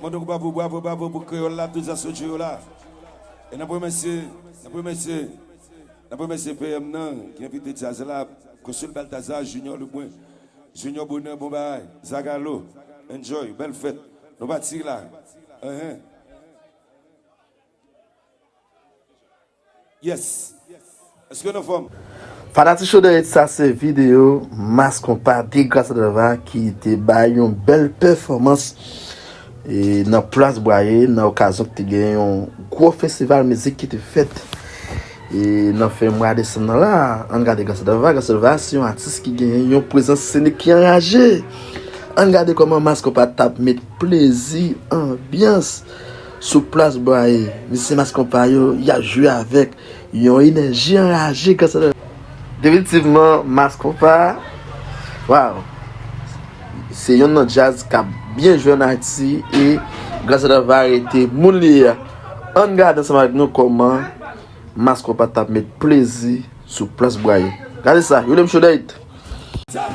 Mon donc bravo, bravo, bravo pour Créole là, tous associés là. Et nous remercions, PM qui a invité Jazz là, Consul Balthazar, Junior Le Point, Junior Bonheur, Bombay, Zagalo, enjoy, belle fête. Nous bâtir là. Yes. Est-ce que nous sommes? Fanati Show de ça c'est vidéo masque compas dégrâce de qui était une belle performance et dans place Boyer dans occasion que tu gagné un gros festival musique qui était fait et dans fait moi descendre là on regarde grâce de c'est un artiste qui gagne une présence scénique qui enragé on regarde comment masque compas tape mettre plaisir ambiance sous place Boyer monsieur masque compas il a joué avec une énergie enragée grâce de définitivement Mascopa, wow, c'est un jazz qui a bien joué en Haïti et grâce à la variété Moulia, on regarde ensemble avec nous comment Mascopa t'a mis plaisir sur place Boyer. Regardez ça, vous voulez me chaudre? Stop.